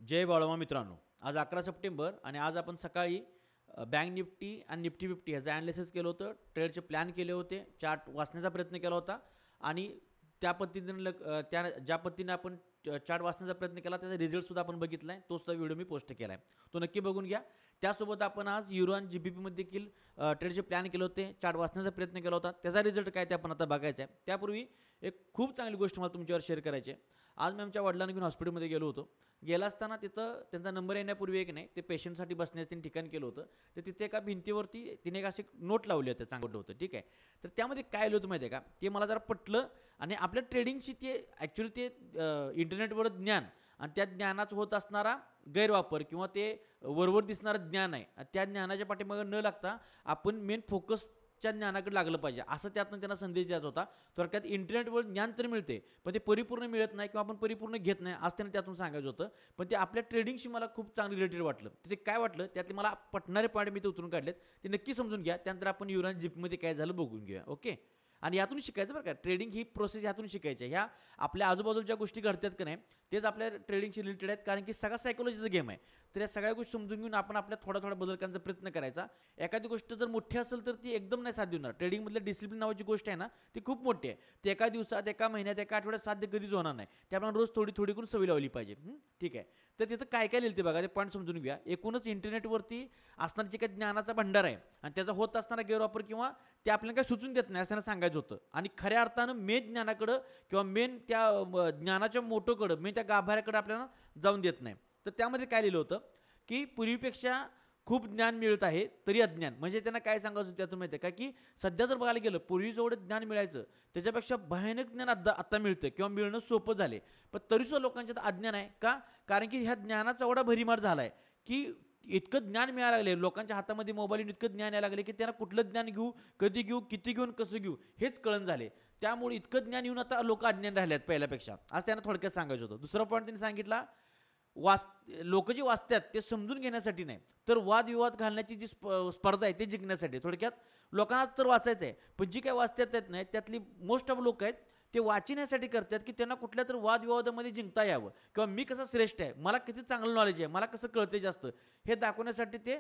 जय बाळोमा मित्रांनो, आज 11 सप्टेंबर आणि आज आपण सकाळी बँक निफ्टी आणि निफ्टी 50 ह्याचं ॲनालिसिस केलं होतं. ट्रेडचे प्लॅन केले होते, चार्ट वाचण्याचा प्रयत्न केला होता आणि त्या पद्धतीने त्या ज्या पद्धतीने आपण चार्ट वाचण्याचा प्रयत्न केला त्याचा रिझल्टसुद्धा आपण बघितला आहे. तोसुद्धा व्हिडिओ मी पोस्ट केला आहे, तो नक्की बघून घ्या. त्यासोबत आपण आज युरो आणि GBPमध्ये देखील ट्रेडचे प्लॅन केले होते, चार्ट वाचण्याचा प्रयत्न केला होता. त्याचा रिझल्ट काय ते आपण आता बघायचं आहे. त्यापूर्वी एक खूप चांगली गोष्ट मला तुमच्यावर शेअर करायची आहे. आज मी आमच्या वडिलांना घेऊन हॉस्पिटलमध्ये गेलो होतो. गेला असताना तिथं त्यांचा नंबर येण्यापूर्वी एक नाही ते पेशंटसाठी बसण्याचं त्यांनी ठिकाण केलं होतं. तर तिथे एका भिंतीवरती तिने एक अशी नोट लावली होती, चांगलं होतं, ठीक आहे. तर त्यामध्ये काय आलं होतं माहिती आहे का, ते मला जरा पटलं आणि आपल्या ट्रेडिंगशी ते ॲक्च्युली ते इंटरनेटवर ज्ञान आणि त्या ज्ञानाचं होत असणारा गैरवापर किंवा ते वरवर दिसणारं ज्ञान आहे, त्या ज्ञानाच्या पाठीमागे न लागता आपण मेन फोकसच्या ज्ञानाकडे लागलं पाहिजे, असं त्यातनं त्यांना संदेश द्यायचा होता. थोडक्यात इंटरनेटवर ज्ञान तर मिळते, पण ते परिपूर्ण मिळत नाही किंवा आपण परिपूर्ण घेत नाही असं त्यांना त्यातून सांगायचं होतं. पण ते आपल्या ट्रेडिंगशी मला खूप चांगलं रिलेटेड वाटलं. ते काय वाटलं त्यातले मला पटणारे पॉईंट मी ते उतरून काढलेत, ते नक्की समजून घ्या. त्यानंतर आपण युरो आणि जीपीमध्ये काय झालं बघून घेऊया. ओके. आणि यातून शिकायचं बरं का, ट्रेडिंग ही प्रोसेस यातून शिकायची आहे. ह्या आपल्या आजूबाजूच्या गोष्टी घडतात का नाही तेच आपल्या ट्रेडिंगशी रिलेटेड आहेत, कारण की सगळा सायकोलॉजीचा गेम आहे. तर या सगळ्या गोष्टी समजून घेऊन आपण आपल्या थोडा थोडा बदल करण्याचा प्रयत्न करायचा. एखादी गोष्ट जर मोठी असेल तर ती एकदम नाही साध्य होणार. ट्रेडिंगमधलं डिसिप्लिन नावाची गोष्ट आहे ना, ती खूप मोठी आहे. ती एका दिवसात, एका महिन्यात, एका आठवड्यात साध्य कधीच होणार नाही. ते आपण रोज थोडी थोडी करून सवय लावली पाहिजे. ठीक आहे. तर तिथं काय काय लिहिलं ते बघा, ते पॉईंट समजून घ्या. एकूणच इंटरनेटवरती असणारा जे काही ज्ञानाचा भंडार आहे आणि त्याचा होत असणारा गैरवापर किंवा ते आपल्याला काही सुचून देत नाही असं त्यांना सांगायचं होतं. आणि खऱ्या अर्थानं मेन ज्ञानाकडं किंवा मेन त्या ज्ञानाच्या मोठोकडं, मेन त्या गाभाऱ्याकडं आपल्याला जाऊन देत नाही. तर त्यामध्ये काय लिहिलं होतं की पूर्वीपेक्षा खूप ज्ञान मिळत आहे तरी अज्ञान. म्हणजे त्यांना काय सांगायचं त्यातून माहिती आहे का, की सध्या जर बघायला गेलं पूर्वी जेवढं ज्ञान मिळायचं त्याच्यापेक्षा भयानक ज्ञान आता मिळतं किंवा मिळणं सोपं झाले. पण तरीसुद्धा लोकांच्यात अज्ञान आहे का, कारण की ह्या ज्ञानाचा एवढा भरीमार झाला आहे की इतकं ज्ञान मिळायला लागले, लोकांच्या हातामध्ये मोबाईल इतकं ज्ञान यायला लागले की त्यांना कुठलं ज्ञान घेऊ, कधी घेऊ, किती घेऊन, कसं घेऊ हेच कळण झाले. त्यामुळे इतकं ज्ञान येऊन आता लोक अज्ञान राहिले आहेत पहिल्यापेक्षा, आज त्यांना थोडक्यात सांगायचं होतं. दुसरा पॉईंट त्यांनी सांगितला, लोक जे वाचतात ते समजून घेण्यासाठी नाही तर वादविवाद घालण्याची जी स्पर्धा आहे ते जिंकण्यासाठी. थोडक्यात लोकांना तर वाचायचं आहे, पण जी काय वाचतात येत नाही त्यातली मोस्ट ऑफ लोक आहेत ते वाचण्यासाठी करतात की त्यांना कुठल्या तर वादविवादामध्ये जिंकता यावं किंवा मी कसं श्रेष्ठ आहे, मला किती चांगलं नॉलेज आहे, मला कसं कळते जास्त, हे दाखवण्यासाठी ते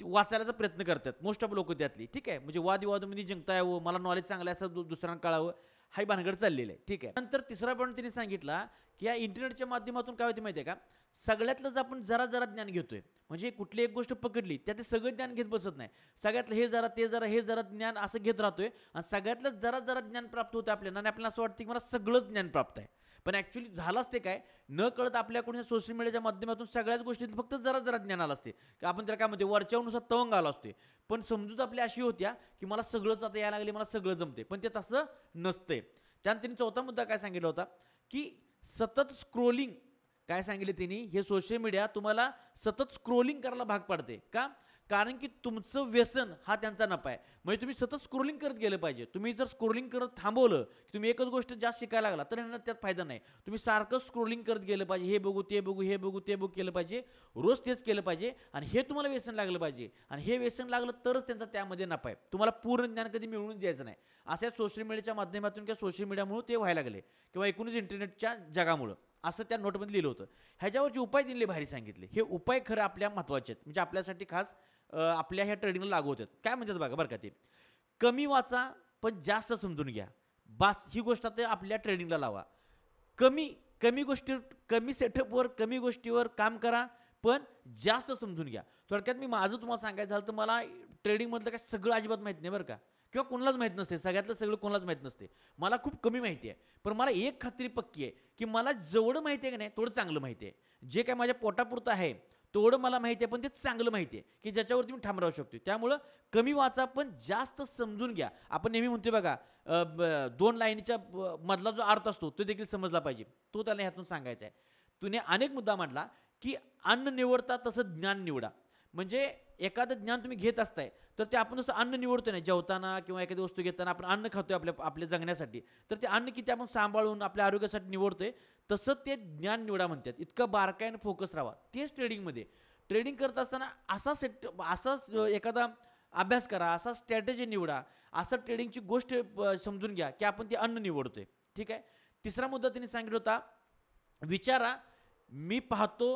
वाचायचा प्रयत्न करतात मोस्ट ऑफ लोक त्यातली. ठीक आहे. म्हणजे वादविवादामध्ये जिंकता यावं, मला नॉलेज चांगलं आहे असं दुसऱ्यांना कळावं, हाही भानगड चाललेलं आहे. ठीक आहे. नंतर तिसरा पॉईंट त्यांनी सांगितला की या इंटरनेटच्या माध्यमातून काय होते माहिती आहे का, सगळ्यातलंच आपण जरा जरा ज्ञान घेतोय. म्हणजे कुठली एक गोष्ट पकडली त्यात सगळं ज्ञान घेत बसत नाही, सगळ्यातलं हे जरा ते जरा हे जरा ज्ञान असं घेत राहतोय आणि सगळ्यातलं जरा जरा ज्ञान प्राप्त होतं आपल्याला आणि आपल्याला असं वाटतं की मला सगळंच ज्ञान प्राप्त आहे. पण ॲक्च्युली झालं असते काय, न कळत आपल्याकडून सोशल मीडियाच्या माध्यमातून सगळ्याच गोष्टीत फक्त जरा जरा ज्ञान आलं असते की आपण त्याला काय म्हणते वरच्यानुसार तवंग आला असते. पण समजूत आपली अशी होत्या की मला सगळंच आता यायला लागले, मला सगळं जमते, पण ते तसं नसते. त्यानंतर त्यांनी चौथा मुद्दा काय सांगितला होता की सतत स्क्रोलिंग. काय सांगितले त्यांनी, हे सोशल मीडिया तुम्हाला सतत स्क्रोलिंग करायला भाग पाडते का, कारण की तुमचं व्यसन हा त्यांचा नफा आहे. म्हणजे तुम्ही सतत स्क्रोलिंग करत गेलं पाहिजे. तुम्ही जर स्क्रोलिंग करत थांबवलं की तुम्ही एकच गोष्ट जास्त शिकायला लागला तर ह्यांना त्यात फायदा नाही. तुम्ही सारखं स्क्रोलिंग करत गेलं पाहिजे, हे बघू ते बघू हे बघू ते बघू केलं पाहिजे, रोज तेच केलं पाहिजे आणि हे तुम्हाला व्यसन लागलं पाहिजे आणि हे व्यसन लागलं तरच त्यांचा त्यामध्ये नफा आहे. तुम्हाला पूर्ण ज्ञान कधी मिळवून द्यायचं नाही. अशा सोशल मीडियाच्या माध्यमातून किंवा सोशल मीडियामुळे ते व्हायला लागले किंवा एकूणच इंटरनेटच्या जगामुळं, असं त्या नोटमध्ये लिहिलं होतं. ह्याच्यावरचे उपाय दिले भारी सांगितले. हे उपाय खरं आपल्या महत्त्वाचे आहेत, म्हणजे आपल्यासाठी खास आपल्या ह्या ट्रेडिंगला लागू होतात. काय म्हणतात बघा बरं का, ते कमी वाचा पण जास्त समजून घ्या. बास ही गोष्ट आता आपल्या ट्रेडिंगला लावा. कमी कमी गोष्टी, कमी सेटअपवर, कमी गोष्टीवर काम करा पण जास्त समजून घ्या. थोडक्यात मी माझं तुम्हाला सांगायचं झालं तर मला ट्रेडिंगमधलं काय सगळं अजिबात माहीत नाही बरं का, किंवा कोणालाच माहीत नसते, सगळ्यातलं सगळं कोणालाच माहीत नसते. मला खूप कमी माहिती आहे, पण मला एक खात्री पक्की आहे की मला जेवढं माहिती आहे की नाही तेवढं चांगलं माहिती आहे. जे काय माझ्या पोटापुरतं आहे तेवढं मला माहिती आहे, पण ते चांगलं माहिती आहे की ज्याच्यावरती मी ठाम राहू शकतो. त्यामुळं कमी वाचा पण जास्त समजून घ्या. आपण नेहमी म्हणतोय बघा, 2 लाईनीच्या मधला जो अर्थ असतो तो देखील समजला पाहिजे, तो त्याला ह्यातून सांगायचा आहे. तुने अनेक मुद्दा मांडला की अन्न निवडता तसं ज्ञान निवडा. म्हणजे एखादं ज्ञान तुम्ही घेत असताय तर ते आपण जसं अन्न निवडतो नाही, जेवताना किंवा एखादी वस्तू घेताना आपण अन्न खातोय आपल्या जगण्यासाठी, तर ते अन्न किती आपण सांभाळून आपल्या आरोग्यासाठी निवडतोय, तसं ते ज्ञान निवडा म्हणतात. इतकं बारकाईनं फोकस राहावा. तेच ट्रेडिंगमध्ये, ट्रेडिंग करत असताना असाच एखादा अभ्यास करा, असा स्ट्रॅटेजी निवडा, असं ट्रेडिंगची गोष्ट समजून घ्या की आपण ते अन्न निवडतोय. ठीक आहे. तिसरा मुद्दा त्यांनी सांगितला होता, विचारा मी पाहतो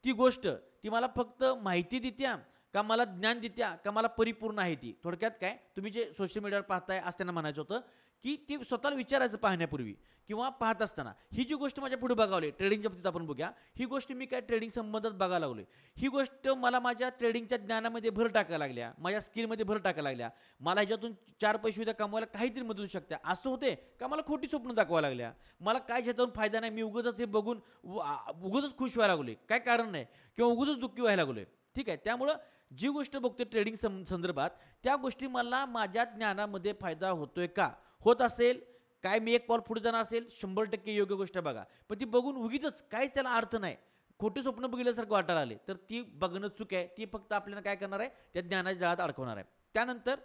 ती गोष्ट ती मला फक्त माहिती देत्या का मला ज्ञान देत्या का मला परिपूर्ण आहे ती. थोडक्यात काय तुम्ही जे सोशल मीडियावर पाहताय आज त्यांना म्हणायचं होतं की ती स्वतःला विचारायचं पाहण्यापूर्वी किंवा पाहत असताना ही जी गोष्ट माझ्या पुढे बघावली ट्रेडिंगच्या बाबतीत आपण बघूया. ही गोष्ट मी काय ट्रेडिंग संबंधात बघायला लागलोय, ही गोष्ट मला माझ्या ट्रेडिंगच्या ज्ञानामध्ये भर टाकायला लागल्या, माझ्या स्किलमध्ये भर टाकायला लागल्या, मला ह्याच्यातून 4 पैसे उद्या कमवायला काहीतरी मदत होऊ शकते. असं होते का मला खोटी स्वप्न दाखवायला लागल्या, मला काय ह्याच्यातून फायदा नाही, मी उगाच हे बघून उगाच खुश व्हायला लागलोय, काय कारण नाही किंवा उगाच दुःखी व्हायला लागलोय. ठीक आहे, त्यामुळं जी गोष्ट बघतोय ट्रेडिंग संदर्भात त्या गोष्टी मला माझ्या ज्ञानामध्ये फायदा होतोय का, होत असेल काय मी एक पाऊल पुढे जाणार असेल 100% योग्य गोष्ट बघा. पण ती बघून उगीच काहीच त्याला अर्थ नाही, खोटे स्वप्न बघितल्यासारखं वाटायला आले तर ती बघणं चूक आहे. ती फक्त आपल्याला काय करणार आहे, त्या ज्ञानाच्या जाळात अडकवणार आहे. त्यानंतर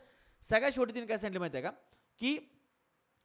सगळ्यात शेवटी तिने काय सांगितलं माहिती आहे का, की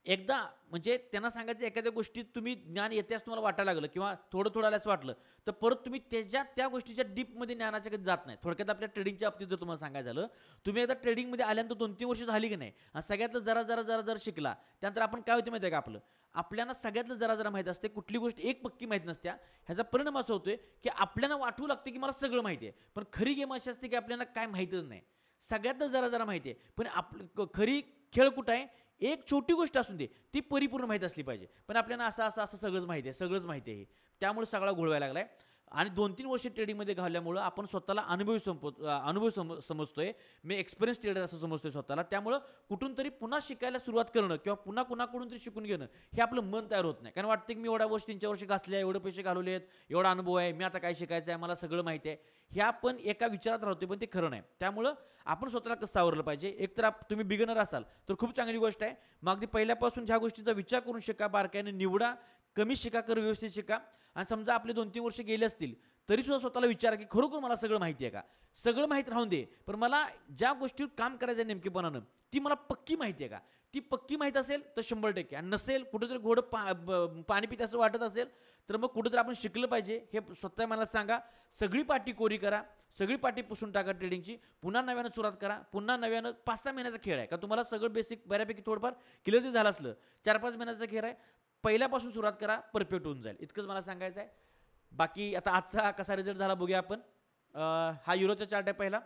एकदा म्हणजे त्यांना सांगायचं एखाद्या गोष्टीत तुम्ही ज्ञान येत्यास तुम्हाला वाटायला लागलं किंवा थोडं थोडं आल्यास वाटलं तर परत तुम्ही त्या गोष्टीच्या डीपमध्ये ज्ञानाच्या कधी जात नाही. थोडक्यात आपल्या ट्रेडिंगच्या बाबतीत जर तुम्हाला सांगायचं झालं, तुम्ही एकदा ट्रेडिंगमध्ये आल्यानंतर 2-3 वर्ष झाली की नाही आणि सगळ्यातलं जरा जरा जरा जरा शिकला, त्यानंतर आपण काय होते माहिती आहे का, आपल्याला सगळ्यातलं जरा जरा माहीत असते, कुठली गोष्ट एक पक्की माहीत नसत्या. ह्याचा परिणाम असा होतोय की आपल्याला वाटू लागते की मला सगळं माहिती आहे, पण खरी गेम अशी असते की आपल्याला काय माहीतच नाही. सगळ्यातलं जरा जरा माहिती आहे पण खरी खेळ कुठं आहे, एक छोटी गोष्ट असून दे ती परिपूर्ण माहिती असली पाहिजे. पण आपल्याला असं सगळंच माहिती आहे, सगळंच माहिती आहे, त्यामुळे सगळा घोळवायला लागलाय. आणि 2-3 वर्ष ट्रेडिंगमध्ये घालल्यामुळं आपण स्वतःला अनुभवी समजतोय, मी एक्सपिरियन्स ट्रेडर असं समजतोय स्वतःला. त्यामुळं कुठून तरी पुन्हा शिकायला सुरुवात करणं किंवा पुन्हा कुणाकडून तरी शिकून घेणं हे आपलं मन तयार होत नाही. कारण वाटतं की मी एवढ्या वर्ष 3-4 वर्ष घासल्या, एवढे पैसे घालवले आहेत, एवढा अनुभव आहे, मी आता काय शिकायचं आहे, मला सगळं माहिती आहे, ह्या आपण एका विचारात राहतोय पण ते खरं नाही. त्यामुळं आपण स्वतःला कसं सावरलं पाहिजे. एकतर तुम्ही बिगनर असाल तर खूप चांगली गोष्ट आहे, मग अगदी पहिल्यापासून ज्या गोष्टीचा विचार करून शिका, बारकाईने निवडा, कमी शिका कर व्यवस्थित शिका. आणि समजा आपले 2-3 वर्ष गेले असतील तरीसुद्धा स्वतःला विचारा की खरोखर मला सगळं माहिती आहे का. सगळं माहीत राहून दे पण मला ज्या गोष्टीवर काम करायचं आहे नेमकेपणानं ती मला पक्की माहिती आहे का. ती पक्की माहीत असेल तर 100%, आणि नसेल कुठेतरी घोडं पाणी पिते असं वाटत असेल तर मग कुठेतरी आपण शिकलं पाहिजे. हे स्वतः मला सांगा, सगळी पाटी कोरी करा, सगळी पाटी पुसून टाका ट्रेडिंगची, पुन्हा नव्यानं सुरुवात करा. पुन्हा नव्यानं 5-6 महिन्याचा खेळ आहे का, तुम्हाला सगळं बेसिक बऱ्यापैकी थोडंफार क्लिअर ते झालं असलं 4-5 महिन्याचा खेळ आहे, पहिल्यापासून सुरुवात करा, परफेक्ट होऊन जाईल. इतकंच मला सांगायचं आहे. बाकी आता आजचा कसा रिझल्ट झाला बघूया आपण. हा युरोचा चार्ट आहे पहिला.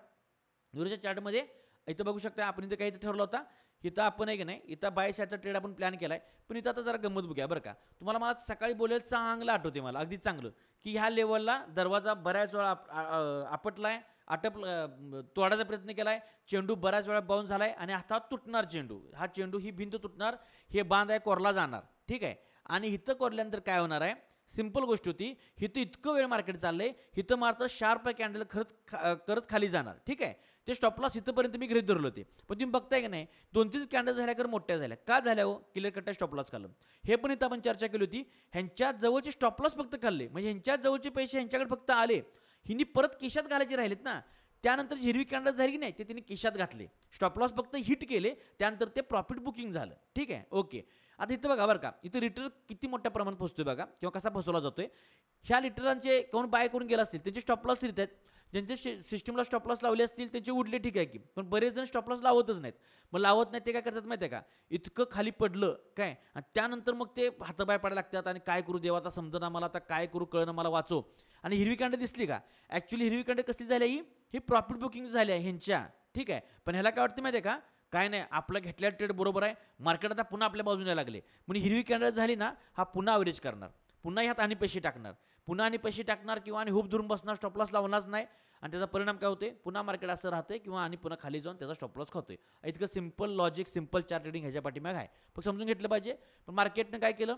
युरोच्या चार्टमध्ये इथं बघू शकता आपण इथं काही ठरवलं होता, इथं आपण आहे की नाही इथं बाय साईडचा ट्रेड आपण प्लॅन केला आहे. पण इथं आता जरा गंमत बघूया बरं का. तुम्हाला मला सकाळी बोलायला चांगलं आठवते, मला अगदी चांगलं, की ह्या लेवलला दरवाजा बऱ्याच वेळा आपटला आहे, तोडायचा प्रयत्न केला आहे, चेंडू बऱ्याच वेळा बाउन्स झाला आहे आणि हातात तुटणार चेंडू, हा चेंडू ही भिंत तुटणार, हे बांध आहे कोरला जाणार. ठीक आहे, आणि इथं कोरल्यानंतर काय होणार आहे, सिंपल गोष्ट होती, इथं इतकं वेळ मार्केट चाललंय, इथं मात्र शार्प कॅन्डल करत खाली जाणार. ठीक आहे, ते स्टॉपलॉस इथंपर्यंत मी गृहीत धरलं होते, पण तुम्ही बघताय की नाही 2-3 कॅन्डल झाल्या कर मोठ्या झाल्या, का झाल्या हो, क्लिअर कट स्टॉपलॉस खाल्लं. हे पण इथं आपण चर्चा केली होती, ह्यांच्या जवळचे स्टॉपलॉस फक्त खाल्ले, म्हणजे ह्यांच्या जवळचे पैसे ह्यांच्याकडे फक्त आले, हिनी परत केशात घालायचे राहिलेत ना. त्यानंतर हिरवी कॅन्डल झाली की नाही ते त्यांनी केशात घातले, स्टॉपलॉस फक्त हिट केले, त्यानंतर ते प्रॉफिट बुकिंग झालं. ठीक आहे, ओके. आता इथं बघा बरं का, इथं रिटर्न किती मोठ्या प्रमाणात फसतोय बघा, किंवा कसा फसवला जातोय. ह्या रिटर्नचे कोण बाय करून गेला असतील त्यांचे स्टॉपलॉस लिहित आहेत, ज्यांचे सिस्टमला स्टॉपलॉस लावले असतील त्यांचे उडले, ठीक आहे की, पण बरेच जण स्टॉपलॉस लावतच नाहीत. मग लावत नाहीत ते काय करतात माहिती आहे का, इतकं खाली पडलं काय आणि त्यानंतर मग ते हाताबाय पडायला लागतात आणि काय करू देवा, आता समजा मला, आता काय करू कळणं, मला वाचव. आणि हिरवी कांडे दिसली का, ॲक्च्युली हिरवी कांडे कसली झाली, ही प्रॉफिट बुकिंग झाली आहे ह्यांच्या. ठीक आहे, पण ह्याला काय वाटतं माहिती आहे का, काय नाही, आपलं घेतलेला ट्रेड बरोबर आहे, मार्केट आता पुन्हा आपल्या बाजूने लागले, म्हणजे हिरवी कॅन्डल झाली ना, हा पुन्हा अवरेज करणार, पुन्हा ह्यात आणि पैसे टाकणार, पुन्हा आणि पैसे टाकणार, किंवा आणि हुप धरून बसणार, स्टॉपलॉस लावणारच नाही, आणि त्याचा परिणाम काय होते, पुन्हा मार्केट असं राहते किंवा आणि पुन्हा खाली जाऊन त्याचा स्टॉपलॉस खातोय. इतकं simple logic, simple chart trading ह्याच्या पाठीमागे आहे, फक्त समजून घेतलं पाहिजे. पण मार्केटनं काय केलं,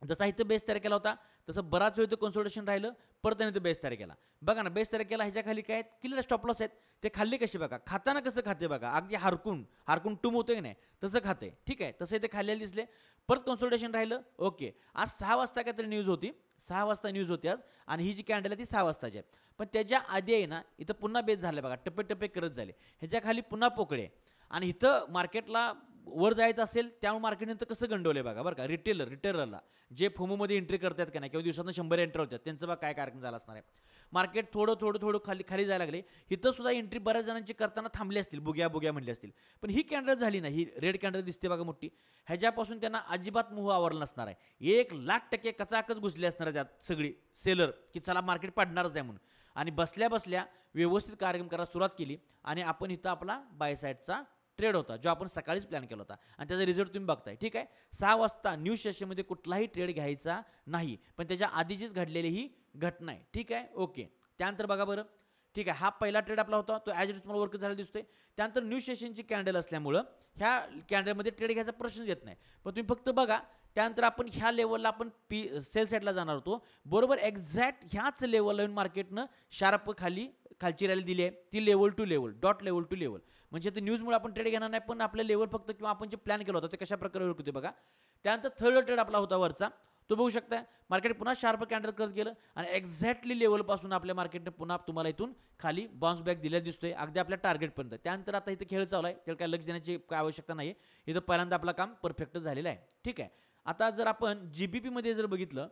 जसा इथं बेस तयार केला होता तसं बराच वेळ इथं कन्सोलिडेशन राहिलं, परत त्याने इथं बेस तयार केला. बघा ना, बेस तयार केला, ह्याच्या खाली काय क्लिअर स्टॉपलॉस आहेत, ते खाल्ले कसे बघा, खाताना कसं खाते बघा, अगदी हारकून टूम होतं की नाही तसं खाते. ठीक आहे, तसं इथे खाल्लेलं दिसले, परत कन्सोलिडेशन राहिलं. ओके, आज 6 वाजता काहीतरी न्यूज होती, 6 वाजता न्यूज होती आज, आणि ही जी कॅन्डल आहे ती 6 वाजताची आहे. पण त्याच्या आधी आहे ना, इथं पुन्हा बेस झाले बघा, टप्पे टप्पे करत झाले, ह्याच्या खाली पुन्हा पोकळे, आणि इथं मार्केटला वर जायचं असेल त्यामुळे मार्केट नंतर कसं गंडवलं बघा बरं का. रिटेलरला जे फोमोमध्ये एंट्री करतात का नाही किंवा दिवसातून 100 एंट्री होतात त्यांचं बघा काय कार्यक्रम झाला असणार आहे. मार्केट थोडं खाली जायला लागले. इथं सुद्धा एंट्री बऱ्याच जणांची करताना थांबली असतील, बुग्या म्हणली असतील. पण ही कॅन्डल झाली ना, ही रेड कॅन्डल दिसते बघा मोठी, ह्याच्यापासून त्यांना अजिबात मोह आवरला नसणार आहे. 1,00,000% कचाकच घुसली असणार आहे त्यात सगळी सेलर की चला मार्केट पडणारच आहे म्हणून. आणि बसल्या व्यवस्थित कार्यक्रम करायला सुरुवात केली आणि आपण इथं आपला बाय साईडचा ट्रेड होता जो आपण सकाळीच प्लॅन केला होता आणि त्याचा रिझल्ट तुम्ही बघताय. ठीक आहे, 6 वाजता न्यूज सेशनमध्ये कुठलाही ट्रेड घ्यायचा नाही, पण त्याच्या आधीचीच घडलेली ही घटना आहे. ठीक आहे, ओके. त्यानंतर बघा बरं, ठीक आहे, हा पहिला ट्रेड आपला होता तो ॲज तुम्हाला वर्क झालेला दिसतोय. त्यानंतर न्यूज सेशनची कॅन्डल असल्यामुळं ह्या कॅन्डलमध्ये ट्रेड घ्यायचा प्रश्नच येत नाही. पण तुम्ही फक्त बघा, त्यानंतर आपण ह्या लेवलला आपण सेल साईडला जाणार होतो. बरोबर एक्झॅक्ट ह्याच लेवलला येऊन मार्केटनं शार्प खालची रॅली दिली आहे. ती लेवल टू लेवल म्हणजे ते न्यूजमुळे आपण ट्रेड घेणार नाही, पण आपल्या लेवल फक्त किंवा आपण जे प्लॅन केलं होतं ते कशा प्रकारे वर्क होते बघा. त्यानंतर थर्ड ट्रेड आपला होता वरचा, तो बघू शकता. मार्केट पुन्हा शार्प कॅन्डल करत गेलं आणि एक्झॅक्टली लेवलपासून आपल्या मार्केटने पुन्हा तुम्हाला इथून खाली बाउन्स बॅक दिल्या दिसतोय अगदी आपल्या टार्गेटपर्यंत. त्यानंतर आता इथं खेळ चालू आहे, त्याला काय लक्ष देण्याची काय आवश्यकता नाही. इथं पहिल्यांदा आपलं काम परफेक्ट झालेलं आहे. ठीक आहे, आता जर आपण GBP मध्ये जर बघितलं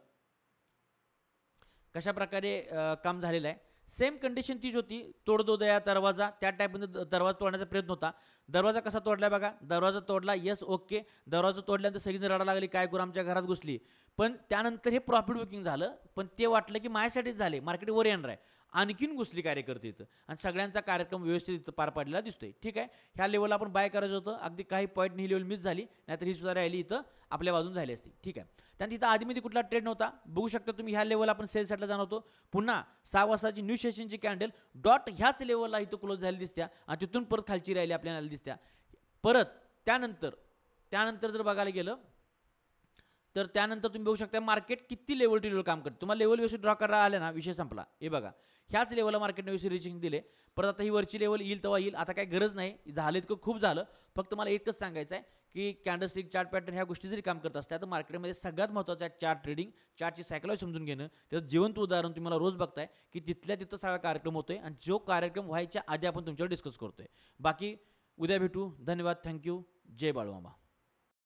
कशा प्रकारे काम झालेलं आहे, सेम कंडिशन तीच होती. तोड दो दया दरवाजा, त्या टाईपमध्ये दरवाजा तोडण्याचा प्रयत्न होता. दरवाजा कसा तोडला बघा, दरवाजा तोडला, यस ओके. दरवाजा तोडल्यानंतर सगळीजण रडायला लागली, काय करू आमच्या घरात घुसली. पण त्यानंतर हे प्रॉफिट बुकिंग झालं, पण ते वाटलं की माझ्यासाठीच झाले, मार्केट वर येणार आहे. आणखीन घुसली कार्यकर्ते इथं आणि सगळ्यांचा कार्यक्रम व्यवस्थित पार पाडलेला दिसतोय. ठीक आहे, ह्या लेवलला आपण बाय करायचं होतं. अगदी काही पॉईंट ही लेवल मिस झाली, नाहीतर ही सुद्धा रॅली इथं आपल्या बाजून झाली असती. ठीक आहे, त्यानंतर इथं आधीमध्ये कुठला ट्रेड नव्हता. बघू शकता तुम्ही ह्या लेवलला आपण सेल साईडला जाणार होतो. पुन्हा 6 वाजताची न्यू सेशनची कॅन्डल डॉट ह्याच लेवलला इथं क्लोज झाली दिसत्या आणि तिथून परत खालची रॅली आपल्याला दिसत्या. परत त्यानंतर जर बघायला गेलं तर त्यानंतर तुम्ही बघू शकता मार्केट किती लेवल टू लेवल काम करते. तुम्हाला लेवल व्यवस्थित ड्रॉ करायला आले ना, विषय संपला. हे बघा, ह्याच लेवलला मार्केटने व्यवस्थित रिचिंग दिले. परत आता ही वरची लेवल येईल तेव्हा येईल, आता काय गरज नाही, झालं इतकं खूप झालं. फक्त मला एकच सांगायचं आहे की कॅन्डलस्टिक चार्ट पॅटर्न ह्या गोष्टी जरी काम करत असल्या तर मार्केटमध्ये सगळ्यात महत्त्वाचं आहे चार्ट ट्रेडिंग, चार्टची सायकॉलॉजी समजून घेणं. त्याचं जिवंत उदाहरण तुम्हाला रोज बघताय की तिथल्या तिथं सगळा कार्यक्रम होतोय आणि जो कार्यक्रम व्हायच्या आधी आपण तुमच्यावर डिस्कस करतोय. बाकी उद्या भेटू. धन्यवाद, थँक्यू, जय बाळूमामा.